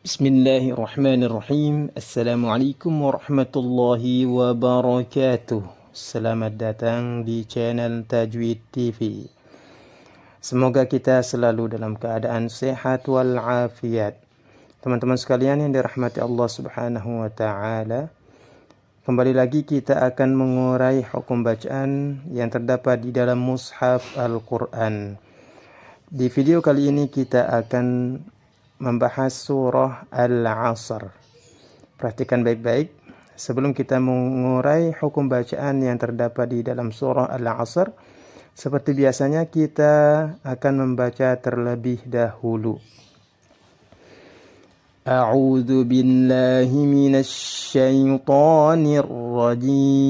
Bismillahirrahmanirrahim. Assalamualaikum warahmatullahi wabarakatuh. Selamat datang di channel Tajwid TV. Semoga kita selalu dalam keadaan sehat walafiat. Teman-teman sekalian yang dirahmati Allah Subhanahu wa taala, kembali lagi kita akan mengurai hukum bacaan yang terdapat di dalam mushaf Al-Qur'an. Di video kali ini kita akan membahas surah Al-Asr. Perhatikan baik-baik sebelum kita mengurai hukum bacaan yang terdapat di dalam surah Al-Asr. Seperti biasanya kita akan membaca terlebih dahulu. A'udzu billahi minasy syaithanir rajim.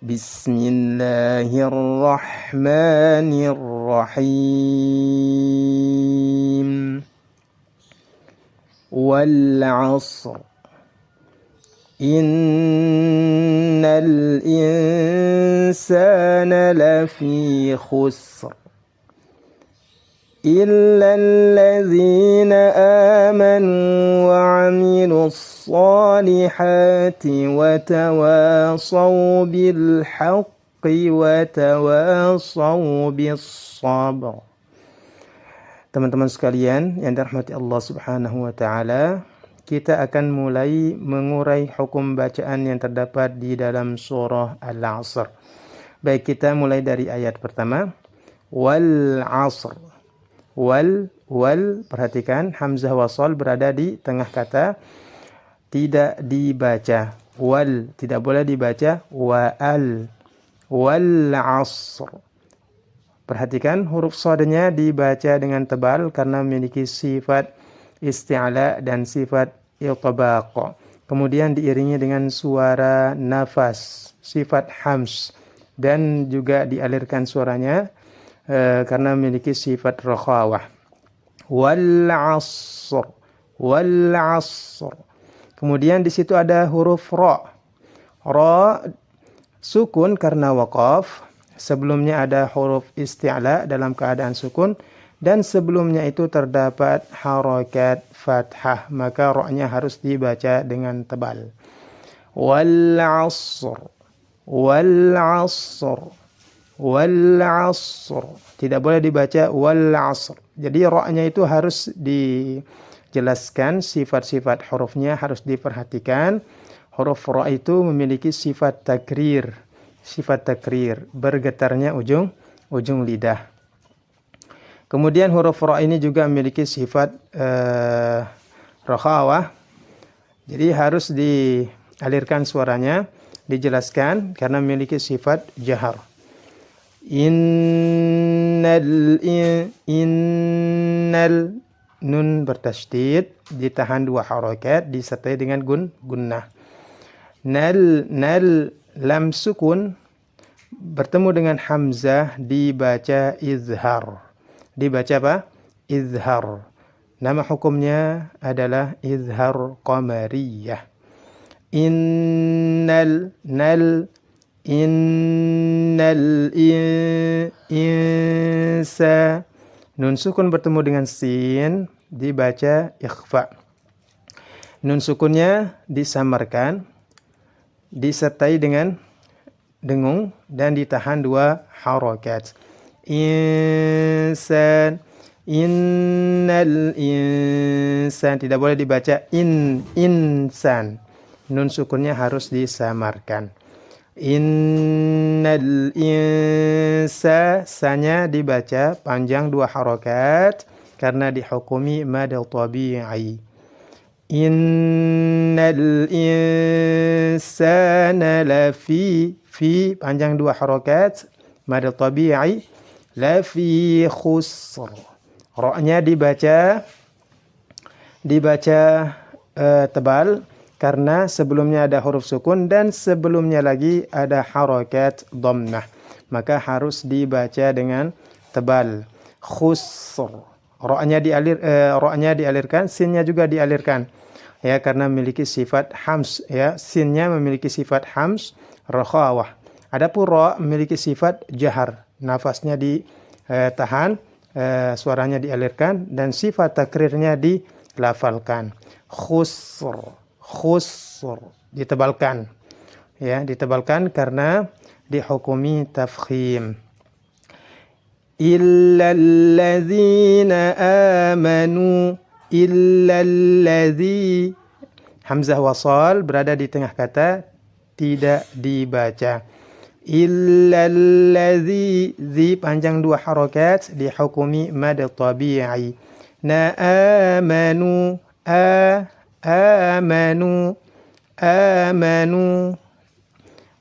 Bismillahirrahmanirrahim. Wal 'asr. Innal insana lafi khusr. إلا الذين آمنوا وعملوا الصالحات وتواصوا بالحق وتواصوا بالصبر. Teman-teman sekalian yang dirahmati Allah Subhanahu wa taala, kita akan mulai mengurai hukum bacaan yang terdapat di dalam surah Al-Asr. Baik, kita mulai dari ayat pertama. Wal 'asr. Wal, perhatikan hamzah wasal berada di tengah kata, tidak dibaca. Wal, tidak boleh dibaca wa'al. Wal 'asr. Perhatikan huruf shadnya dibaca dengan tebal karena memiliki sifat isti'la dan sifat iltibaq. Kemudian diiringi dengan suara nafas, sifat hams, dan juga dialirkan suaranya karena memiliki sifat rakhawah. Wal 'asr. Wal 'asr. Kemudian di situ ada huruf ra. Ra sukun karena waqaf. Sebelumnya ada huruf isti'la dalam keadaan sukun, dan sebelumnya itu terdapat harakat fathah, maka ra-nya harus dibaca dengan tebal. Wal 'asr. Wal 'asr. Wal 'asr. Tidak boleh dibaca wal 'asr. Jadi ra-nya itu harus dijelaskan, sifat-sifat hurufnya harus diperhatikan. Huruf ra itu memiliki sifat takrir. Sifat takrir, bergetarnya ujung lidah. Kemudian huruf ra ini juga memiliki sifat rakhawah. Jadi harus dialirkan suaranya, dijelaskan karena memiliki sifat jahar. Innal nun bertasydid, ditahan 2 harakat, disertai dengan gunnah. Nal lam sukun bertemu dengan hamzah dibaca izhar. Dibaca apa? Izhar. Nama hukumnya adalah izhar qamariyah. Innal insa. Nun sukun bertemu dengan sin dibaca ikhfa. Nun sukunnya disamarkan, disertai dengan dengung dan ditahan 2 harakat. Insan. Innal insan. Tidak boleh dibaca insan. Nun sukunnya harus disamarkan. Innal insa, sanya dibaca panjang 2 harakat karena dihukumi mad tabi'i. Innal insana lafi, fi panjang 2 harakat, mad tabi'i, lafi khusr. Ra-nya dibaca tebal karena sebelumnya ada huruf sukun dan sebelumnya lagi ada harakat dhammah, maka harus dibaca dengan tebal. Khusr. Ra-nya dialirkan, sinnya juga dialirkan. Ya, karena memiliki sifat hams, ya. Sinnya memiliki sifat hams, rakhawah. Adapun ra memiliki sifat jahar, nafasnya ditahan suaranya dialirkan, dan sifat takrirnya dilafalkan. Khusr, khusr, ditebalkan. Ya, ditebalkan karena dihukumi tafkhim. Illalladzina amanu, illalladzi, hamzah wasal berada di tengah kata, tidak dibaca. Illalladzi, zi panjang 2 harakat, dihukumi mad tabi'i. Na amanu, amanu, amanu,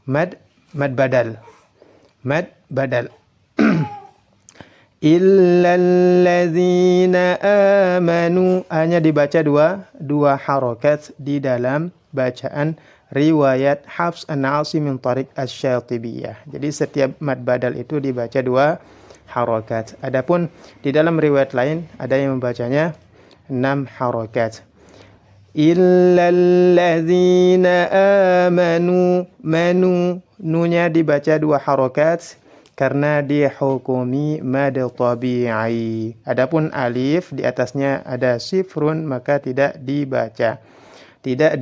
mad badal, mad badal. Illalladzina amanu, hanya dibaca dua harakat di dalam bacaan riwayat Hafs an Asim min Tariq Asy-Syatibiyah. Jadi setiap mad badal itu dibaca 2 harakat. Adapun di dalam riwayat lain ada yang membacanya 6 harakat. Illalladzina amanu, manu, nunya dibaca 2 harakat karena dihukumi mad tabi'i. Adapun alif di atasnya ada sifrun, maka tidak dibaca. Tidak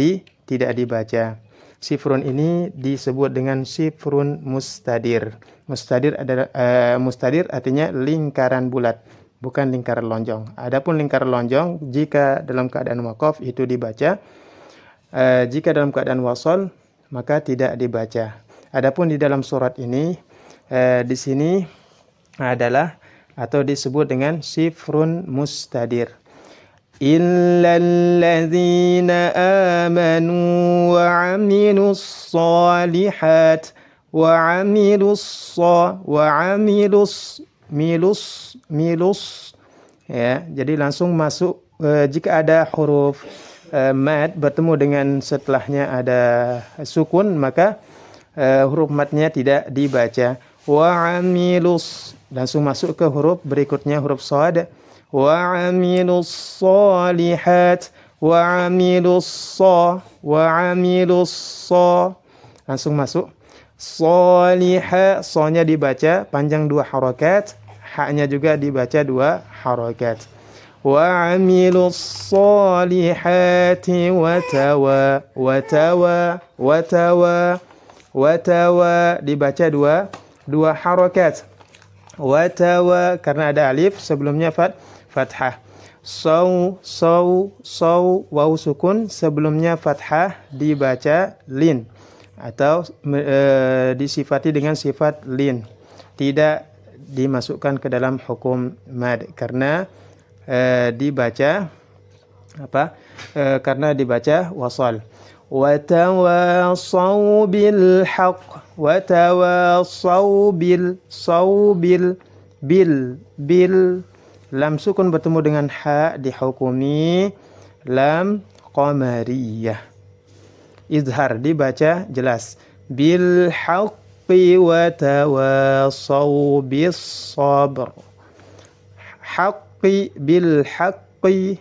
dibaca. Sifrun ini disebut dengan sifrun mustadir. Mustadir adalah mustadir artinya lingkaran bulat, bukan lingkaran lonjong. Adapun lingkaran lonjong jika dalam keadaan waqaf itu dibaca. Jika dalam keadaan wasal maka tidak dibaca. Adapun di dalam surat ini di sini adalah atau disebut dengan sifrun mustadir. Illalladzina amanu wa 'amilus shalihat wa 'amilus milus, ya. Jadi langsung masuk jika ada huruf mad bertemu dengan setelahnya ada sukun, maka huruf madnya tidak dibaca. Wa 'amilus, langsung masuk ke huruf berikutnya, huruf shad. Wa 'amilus shalihat wa 'amilus langsung masuk. Shaliha, so-nya dibaca panjang 2 harakat, ha-nya juga dibaca 2 harakat. Wa 'amilus shalihati wa tawa dibaca 2 harakat. Watawa karena ada alif sebelumnya fathah. Saw, waw sukun sebelumnya fathah dibaca lin atau disifati dengan sifat lin. Tidak dimasukkan ke dalam hukum mad karena dibaca karena dibaca wasal. Watawasaw bil haqq, watawasaw bil lam sukun bertemu dengan ha dihukumi lam qamariyah. Izhar dibaca jelas. Bil haqqi watawasaw bis sabr. Haqqi bil haqqi.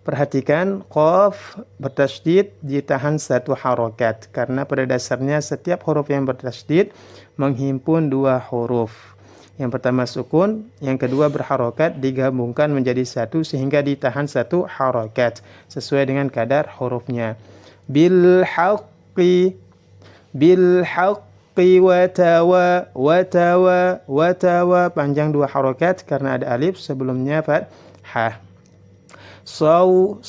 Perhatikan qaf bertasydid ditahan 1 harakat karena pada dasarnya setiap huruf yang bertasydid menghimpun 2 huruf. Yang pertama sukun, yang kedua berharokat digabungkan menjadi 1 sehingga ditahan 1 harakat sesuai dengan kadar hurufnya. Bil haqqi watawa panjang 2 harakat karena ada alif sebelumnya fathah. Saw,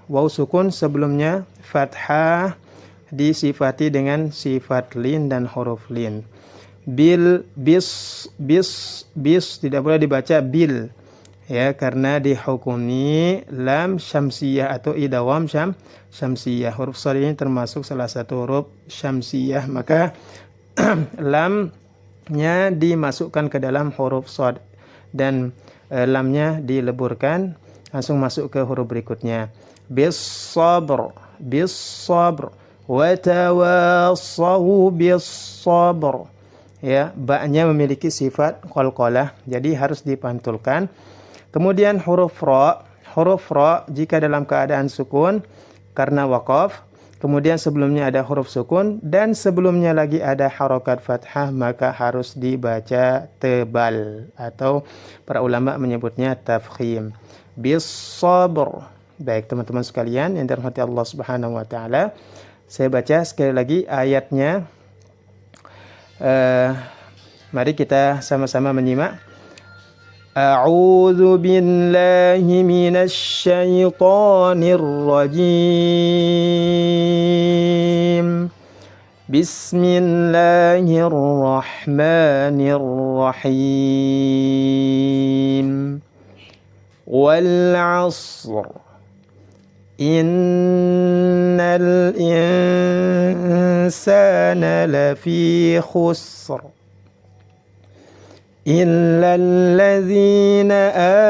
waw sukun sebelumnya fathah disifati dengan sifat lin dan huruf lin. Bis tidak boleh dibaca bil, ya, karena dihukumi lam syamsiyah atau idgham syamsiyah. Huruf shad ini termasuk salah satu huruf syamsiyah, maka lamnya dimasukkan ke dalam huruf shad dan lamnya dileburkan, langsung masuk ke huruf berikutnya. Bis sabr wa tawassaw bis sabr. Ya, ba-nya memiliki sifat qalqalah, jadi harus dipantulkan. Kemudian huruf ra jika dalam keadaan sukun karena waqaf kemudian sebelumnya ada huruf sukun, dan sebelumnya lagi ada harokat fathah, maka harus dibaca tebal, atau para ulama menyebutnya tafkhim. Bis-sabr. Baik teman-teman sekalian yang dirahmati Allah Subhanahu wa taala, saya baca sekali lagi ayatnya. Mari kita sama-sama menyimak. A'udzu billahi minasy syaithanir rajim. Bismillahirrahmanirrahim. Wal 'ashr. Innal insana lafi khusr. إلا الذين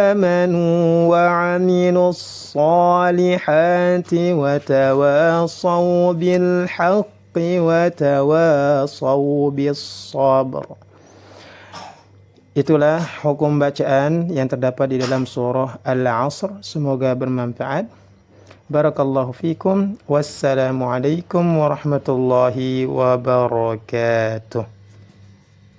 آمنوا وعملوا الصالحات وتواصوا بالحق وتواصوا بالصبر. Itulah hukum bacaan yang terdapat di dalam surah Al-'Asr. Semoga bermanfaat. Barakallahu fikum. Wassalamualaikum warahmatullahi wabarakatuh.